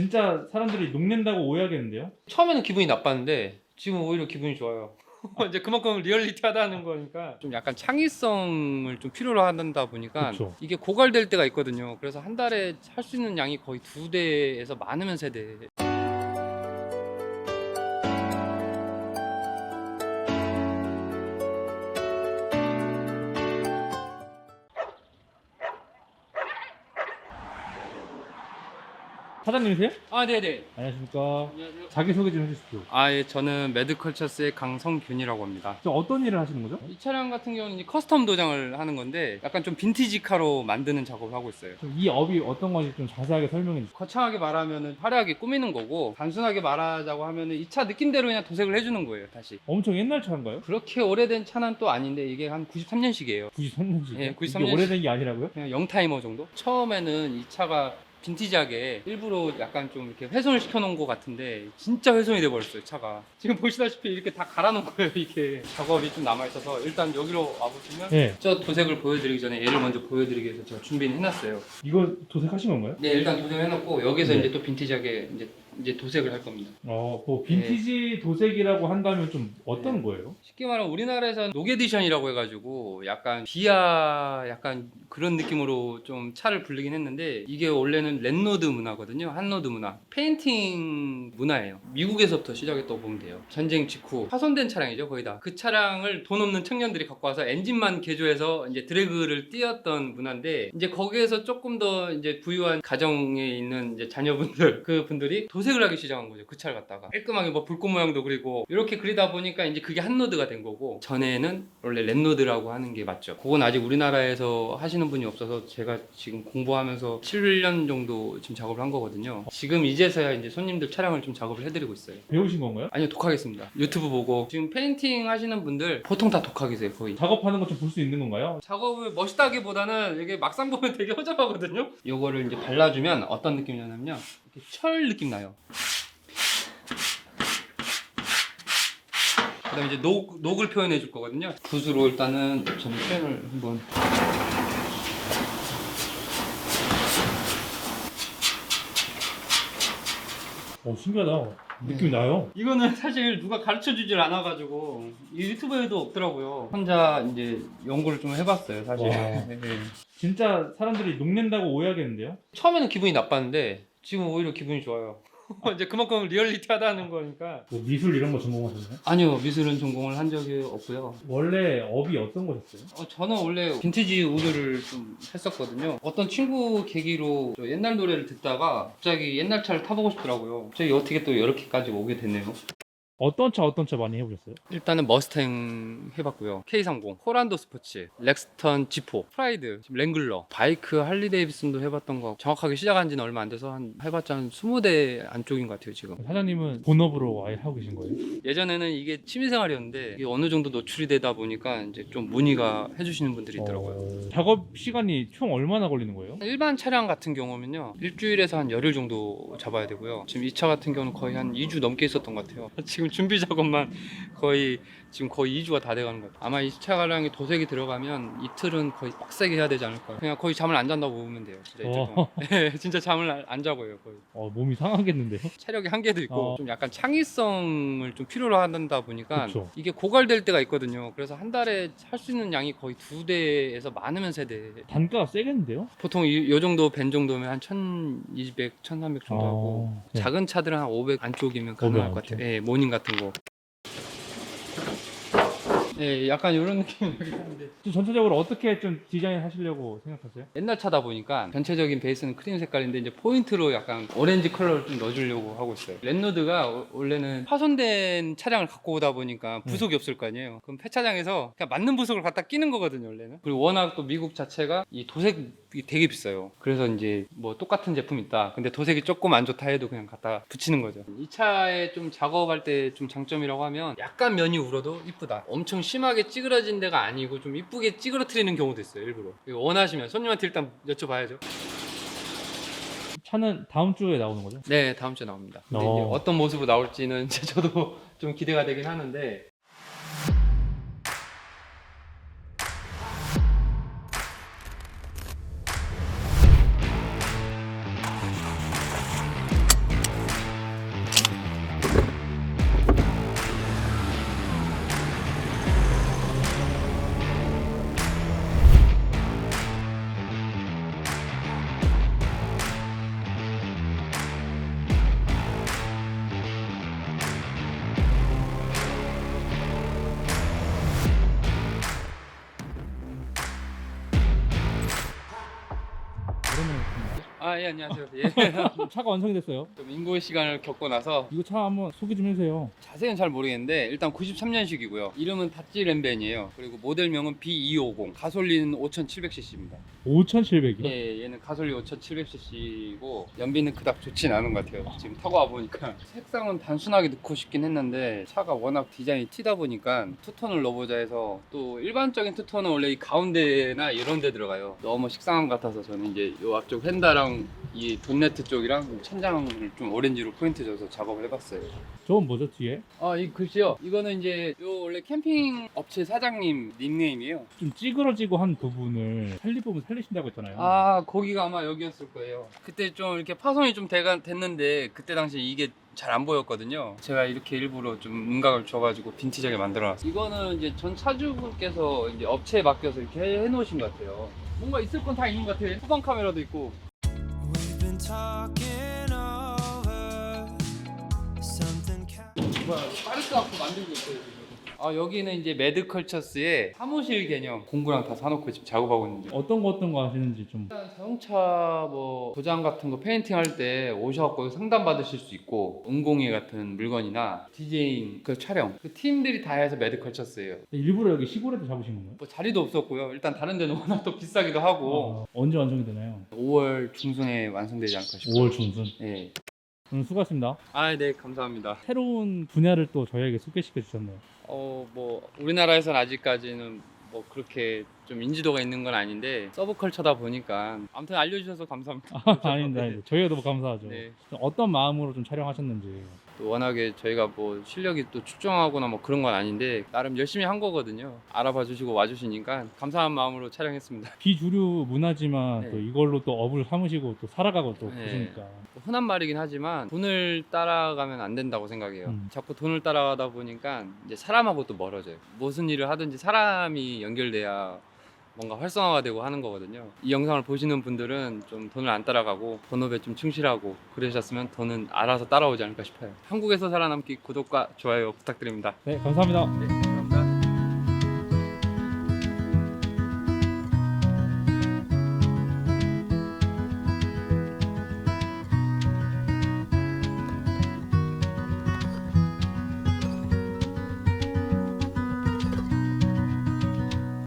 진짜 사람들이 녹낸다고 오해하겠는데요? 처음에는 기분이 나빴는데 지금 오히려 기분이 좋아요. 이제 그만큼 리얼리티하다는 거니까 좀 약간 창의성을 좀 필요로 한다 보니까 그쵸. 이게 고갈될 때가 있거든요. 그래서 한 달에 할 수 있는 양이 거의 2대에서 많으면 3대. 사장님이세요? 아, 네네. 안녕하십니까. 안녕하세요. 자기소개 좀 해주십시오. 아, 예, 저는 매드컬처스의 강성균이라고 합니다. 저 어떤 일을 하시는 거죠? 이 차량 같은 경우는 이제 커스텀 도장을 하는 건데 약간 좀 빈티지 카로 만드는 작업을 하고 있어요. 좀 이 업이 어떤 건지 좀 자세하게 설명해 주세요. 거창하게 말하면은 화려하게 꾸미는 거고, 단순하게 말하자고 하면은 이 차 느낌대로 그냥 도색을 해주는 거예요. 다시 엄청 옛날 차인가요? 그렇게 오래된 차는 또 아닌데 이게 한 93년식이에요 93년식. 예, 이게 93년식. 오래된 게 아니라고요? 그냥 영타이머 정도? 처음에는 이 차가 빈티지하게 일부러 약간 좀 이렇게 훼손을 시켜 놓은 것 같은데 진짜 훼손이 돼 버렸어요 차가. 지금 보시다시피 이렇게 다 갈아 놓은 거예요. 이게 작업이 좀 남아 있어서 일단 여기로 와보시면 네. 저 도색을 보여드리기 전에 얘를 먼저 보여드리기 위해서 제가 준비는 해놨어요. 이거 도색하신 건가요? 네, 일단 도색을 해놓고 여기서 네. 이제 또 빈티지하게 이제 도색을 할 겁니다. 뭐 빈티지 도색이라고 한다면 좀 어떤 네. 거예요? 쉽게 말하면 우리나라에서는 노게디션이라고 해가지고 약간 비아 약간 그런 느낌으로 좀 차를 부르긴 했는데 이게 원래는 랜노드 문화거든요. 한노드 문화. 페인팅 문화예요. 미국에서부터 시작했다고 보면 돼요. 전쟁 직후 파손된 차량이죠, 거의 다. 그 차량을 돈 없는 청년들이 갖고 와서 엔진만 개조해서 이제 드래그를 띄웠던 문화인데 이제 거기에서 조금 더 이제 부유한 가정에 있는 이제 자녀분들 그 분들이 도색을 하기 시작한 거죠. 그 차를 갖다가 깔끔하게 뭐 불꽃 모양도 그리고 이렇게 그리다 보니까 이제 그게 한노드가 된 거고 전에는 원래 랜노드라고 하는 게 맞죠. 그건 아직 우리나라에서 하시는 분이 없어서 제가 지금 공부하면서 7년 정도 지금 작업을 한 거거든요. 지금 이제서야 이제 손님들 차량을 좀 작업을 해드리고 있어요. 배우신 건가요? 아니요, 독학했습니다. 유튜브 보고 지금 페인팅 하시는 분들 보통 다 독학이세요, 거의. 작업하는 거 좀 볼 수 있는 건가요? 작업을 멋있다기보다는 이게 막상 보면 되게 허접하거든요. 요거를 이제 발라주면 어떤 느낌이 나냐면요, 이렇게 철 느낌 나요. 그 다음에 이제 녹을 표현해 줄 거거든요. 붓으로 일단은 저는 표현을 한번. 신기하다. 느낌이 나요. 이거는 사실 누가 가르쳐 주질 않아가지고 이 유튜브에도 없더라고요. 혼자 이제 연구를 좀 해봤어요, 사실. 와. 네. 진짜 사람들이 녹낸다고 오해하겠는데요? 처음에는 기분이 나빴는데 지금 오히려 기분이 좋아요. 이제 그만큼 리얼리티하다는 거니까. 뭐 미술 이런 거 전공하셨나요? 아니요, 미술은 전공을 한 적이 없고요. 원래 업이 어떤 거셨어요? 저는 원래 빈티지 우드를 좀 했었거든요. 어떤 친구 계기로 저 옛날 노래를 듣다가 갑자기 옛날 차를 타보고 싶더라고요. 갑자기 어떻게 또 이렇게까지 오게 됐네요. 어떤 차 많이 해보셨어요? 일단은 머스탱 해봤고요. K30, 호란도 스포츠, 렉스턴 G4, 프라이드, 지금 랭글러, 바이크 할리 데이비슨도 해봤던 거. 정확하게 시작한 지는 얼마 안 돼서 해봤자 한 20대 안쪽인 것 같아요, 지금. 사장님은 본업으로 아예 하고 계신 거예요? 예전에는 이게 취미생활이었는데 이게 어느 정도 노출이 되다 보니까 이제 좀 문의가 해주시는 분들이 있더라고요. 작업 시간이 총 얼마나 걸리는 거예요? 일반 차량 같은 경우면요, 일주일에서 한 열흘 정도 잡아야 되고요. 지금 이 차 같은 경우는 거의 한 2주 넘게 있었던 것 같아요. 지금 준비 작업만 거의 2주가 다 돼가는 것 같아요. 아마 이 차량이 도색이 들어가면 이틀은 거의 빡세게 해야 되지 않을까. 그냥 거의 잠을 안 잔다고 보면 돼요, 진짜 이틀 동안. 네, 진짜 잠을 안 자고요, 거의. 몸이 상하겠는데요? 체력의 한계도 있고 좀 약간 창의성을 좀 필요로 한다 보니까 그쵸. 이게 고갈될 때가 있거든요. 그래서 한 달에 할 수 있는 양이 거의 2대에서 많으면 3대. 단가가 세겠는데요? 보통 요 정도 밴 정도면 한 1200, 1300 정도 하고 네. 작은 차들은 한 500 안쪽이면 가능할 것 같아요. 예, 모닝 같은 거. 예, 약간 이런 느낌이긴 한데 전체적으로 어떻게 좀 디자인 하시려고 생각하세요? 옛날 차다 보니까 전체적인 베이스는 크림 색깔인데 이제 포인트로 약간 오렌지 컬러를 좀 넣어주려고 하고 있어요. 랜노드가 원래는 파손된 차량을 갖고 오다 보니까 부속이 없을 거 아니에요. 그럼 폐차장에서 그냥 맞는 부속을 갖다 끼는 거거든요, 원래는. 그리고 워낙 또 미국 자체가 이 도색이 되게 비싸요. 그래서 이제 뭐 똑같은 제품 있다, 근데 도색이 조금 안 좋다 해도 그냥 갖다 붙이는 거죠. 이 차에 좀 작업할 때 좀 장점이라고 하면 약간 면이 울어도 이쁘다. 엄청 심하게 찌그러진 데가 아니고 좀 이쁘게 찌그러뜨리는 경우도 있어요, 일부러. 원하시면 손님한테 일단 여쭤봐야죠. 차는 다음 주에 나오는 거죠? 네, 다음 주에 나옵니다. 근데 이제 어떤 모습으로 나올지는 이제 저도 좀 기대가 되긴 하는데 아, 예, 안녕하세요. 예. 차가 완성이 됐어요. 좀 인고의 시간을 겪고 나서 이거 차 한번 소개 좀 해주세요. 자세히는 잘 모르겠는데 일단 93년식이고요. 이름은 다찌 램벤이에요. 그리고 모델명은 B250. 가솔린 5,700cc입니다. 5,700이요? 예, 얘는 가솔린 5,700cc이고 연비는 그닥 좋진 않은 것 같아요. 지금 타고 와 보니까 색상은 단순하게 넣고 싶긴 했는데 차가 워낙 디자인이 튀다 보니까 투톤을 넣어보자 해서 또 일반적인 투톤은 원래 이 가운데나 이런 데 들어가요. 너무 식상한 것 같아서 저는 이제 요 앞쪽 휀다랑 이 본네트 쪽이랑 천장을 좀 오렌지로 포인트 줘서 작업을 해봤어요. 저건 뭐죠 뒤에? 아, 이 글씨요. 이거는 이제 요 원래 캠핑 업체 사장님 닉네임이에요. 좀 찌그러지고 한 부분을 살릴 부분 살리신다고 했잖아요. 아, 거기가 아마 여기였을 거예요. 그때 좀 이렇게 파손이 좀 됐는데 그때 당시 이게 잘 안 보였거든요. 제가 이렇게 일부러 좀 음각을 줘가지고 빈티지하게 만들어놨어요. 이거는 이제 전 차주분께서 이제 업체에 맡겨서 이렇게 해놓으신 것 같아요. 뭔가 있을 건 다 있는 것 같아요. 후방 카메라도 있고. We've been talking over something. 뭐야, 파리스 갖고 만들고 있어요 지금. 아, 여기는 이제 매드컬처스의 사무실 개념 공구랑 다 사놓고 지금 작업하고 있는데. 어떤 거 하시는지 좀. 일단 자동차 뭐 도장 같은 거 페인팅 할 때 오셔갖고 상담 받으실 수 있고 응공예 같은 물건이나 디제잉 그 촬영 그 팀들이 다 해서 매드컬처스예요. 일부러 여기 시골에도 잡으신 건가요? 뭐 자리도 없었고요. 일단 다른 데는 워낙 또 비싸기도 하고. 언제 완성이 되나요? 5월 중순에 완성되지 않을까 싶어요. 5월 중순. 예. 오늘 수고하셨습니다. 아, 네, 감사합니다. 새로운 분야를 또 저희에게 소개시켜 주셨네요. 뭐 우리나라에서는 아직까지는 뭐 그렇게 좀 인지도가 있는 건 아닌데 서브컬처다 보니까 아무튼 알려주셔서 감사합니다. 아닙니다. 저희가 너무 감사하죠. 네. 어떤 마음으로 좀 촬영하셨는지. 또 워낙에 저희가 뭐 실력이 또 출중하거나 뭐 그런 건 아닌데 나름 열심히 한 거거든요. 알아봐 주시고 와주시니까 감사한 마음으로 촬영했습니다. 비주류 문화지만 네. 또 이걸로 또 업을 삼으시고 또 살아가고 또 네. 그러니까. 흔한 말이긴 하지만 돈을 따라가면 안 된다고 생각해요. 자꾸 돈을 따라가다 보니까 이제 사람하고 또 멀어져요. 무슨 일을 하든지 사람이 연결돼야 뭔가 활성화가 되고 하는 거거든요. 이 영상을 보시는 분들은 좀 돈을 안 따라가고 본업에 좀 충실하고 그러셨으면 돈은 알아서 따라오지 않을까 싶어요. 한국에서 살아남기 구독과 좋아요 부탁드립니다. 네, 감사합니다. 네.